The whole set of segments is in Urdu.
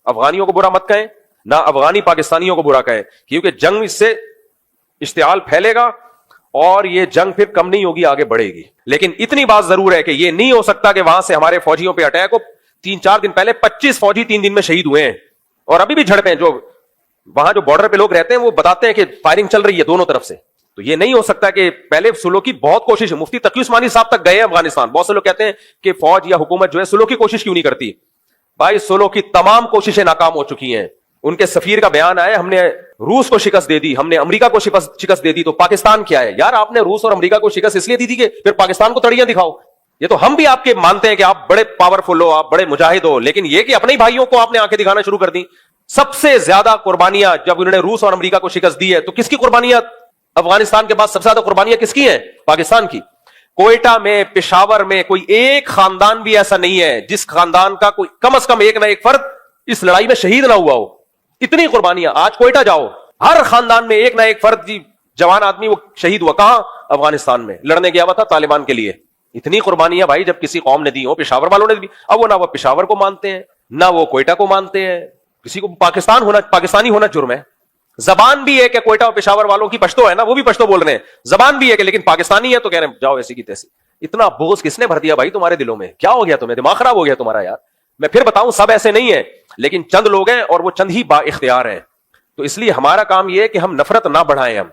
افغانیوں کو برا مت کہیں, نہ افغانی پاکستانیوں کو برا کہیں, کیونکہ جنگ اس سے اشتعال پھیلے گا اور یہ جنگ پھر کم نہیں ہوگی, آگے بڑھے گی. لیکن اتنی بات ضرور ہے کہ یہ نہیں ہو سکتا کہ وہاں سے ہمارے فوجیوں پہ اٹیک ہو. 3-4 دن پہلے 25 فوجی 3 دن میں شہید ہوئے ہیں, اور ابھی بھی جھڑپیں, جو وہاں جو بارڈر پہ لوگ رہتے ہیں وہ بتاتے ہیں کہ فائرنگ چل رہی ہے دونوں طرف سے. تو یہ نہیں ہو سکتا کہ پہلے سلو کی بہت کوشش ہے, مفتی تقی عثمانی صاحب تک گئے ہیں افغانستان. بہت سے لوگ کہتے ہیں کہ فوج یا حکومت جو ہے سلو کی کوشش کیوں نہیں کرتی. بھائی سلو کی تمام کوششیں ناکام ہو چکی ہیں. ان کے سفیر کا بیان آیا, ہم نے روس کو شکست دے دی, ہم نے امریکہ کو شکست دے دی, تو پاکستان کیا ہے؟ یار آپ نے روس اور امریکہ کو شکست اس لیے دی تھی کہ پھر پاکستان کو تڑیاں دکھاؤ. یہ تو ہم بھی آپ کے مانتے ہیں کہ آپ بڑے پاورفل ہو, آپ بڑے مجاہد ہو, لیکن یہ کہ اپنے ہی بھائیوں کو آپ نے آنکھیں دکھانا شروع کر دی. سب سے زیادہ قربانیاں جب انہوں نے روس اور امریکہ کو شکست دی ہے تو کس کی قربانیاں افغانستان کے بعد سب سے زیادہ قربانیاں کس کی ہیں؟ پاکستان کی. کوئٹہ میں, پشاور میں کوئی ایک خاندان بھی ایسا نہیں ہے جس خاندان کا کوئی کم از کم ایک نہ ایک فرد اس لڑائی میں شہید نہ ہوا ہو. اتنی قربانیاں. آج کوئٹہ جاؤ, ہر خاندان میں ایک نہ ایک فرد جی جوان آدمی وہ شہید ہوا. کہاں؟ افغانستان میں, لڑنے گیا ہوا تھا طالبان کے لیے. اتنی قربانیاں بھائی جب کسی قوم نے دی ہو, پشاور والوں نے دی. اب وہ نہ وہ پشاور کو مانتے ہیں, نہ وہ کوئٹہ کو مانتے ہیں. کسی کو پاکستانی ہونا جرم ہے. زبان بھی ہے کہ کوئٹہ اور پشاور والوں کی پشتو ہے نا, وہ بھی پشتو بول رہے ہیں, زبان بھی ہے کہ, لیکن پاکستانی ہے تو کہہ رہے ہیں جاؤ ایسی کی تیسی. اتنا بغض کس نے بھر دیا بھائی تمہارے دلوں میں؟ کیا ہو گیا تمہیں؟ دماغ خراب ہو گیا تمہارا یار. میں پھر بتاؤں, سب ایسے نہیں ہیں, لیکن چند لوگ ہیں اور وہ چند ہی با اختیار ہیں. تو اس لیے ہمارا کام یہ ہے کہ ہم نفرت نہ بڑھائیں. ہم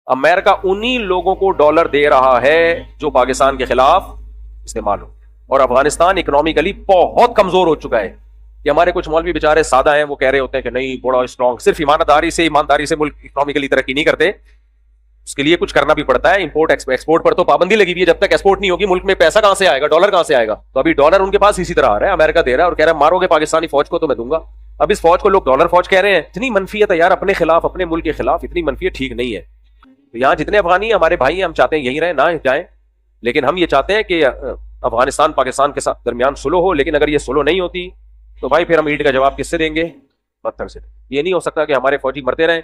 امریکہ انہی لوگوں کو ڈالر دے رہا ہے جو پاکستان کے خلاف استعمال ہو, اور افغانستان اکنامکلی بہت کمزور ہو چکا ہے. کہ ہمارے کچھ مولوی بیچارے سادہ ہیں, وہ کہہ رہے ہوتے ہیں کہ نہیں بڑا اسٹرانگ, صرف ایمانداری سے ملک اکنامکلی ترقی نہیں کرتے, اس کے لیے کچھ کرنا بھی پڑتا ہے. امپورٹ ایکسپورٹ پر تو پابندی لگی ہوئی ہے, جب تک ایکسپورٹ نہیں ہوگی ملک میں پیسہ کہاں سے آئے گا, ڈالر کہاں سے آئے گا؟ تو ابھی ڈالر ان کے پاس اسی طرح آ رہا ہے, امریکہ دے رہا ہے اور کہہ رہا ہے مارو گے پاکستانی فوج کو تو میں دوں گا. اب اس فوج کو لوگ ڈالر فوج کہہ رہے ہیں. اتنی منفیت ہے یار اپنے خلاف, اپنے ملک کے خلاف اتنی منفیت ٹھیک نہیں ہے. تو یہاں جتنے افغانی ہیں ہمارے بھائی ہیں, ہم چاہتے ہیں یہی رہیں, نہ جائیں, لیکن ہم یہ چاہتے ہیں کہ افغانستان پاکستان کے ساتھ درمیان سلو ہو. لیکن اگر یہ سلو نہیں ہوتی تو بھائی پھر ہم اینٹ کا جواب کس سے دیں گے؟ پتھر سے. یہ نہیں ہو سکتا کہ ہمارے فوجی مرتے رہیں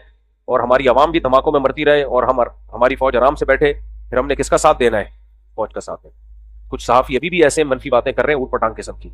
اور ہماری عوام بھی دھماکوں میں مرتی رہے اور ہماری فوج آرام سے بیٹھے. پھر ہم نے کس کا ساتھ دینا ہے؟ فوج کا ساتھ ہے. کچھ صحافی ابھی بھی ایسے منفی باتیں کر رہے ہیں اوٹ پٹانگ قسم کی.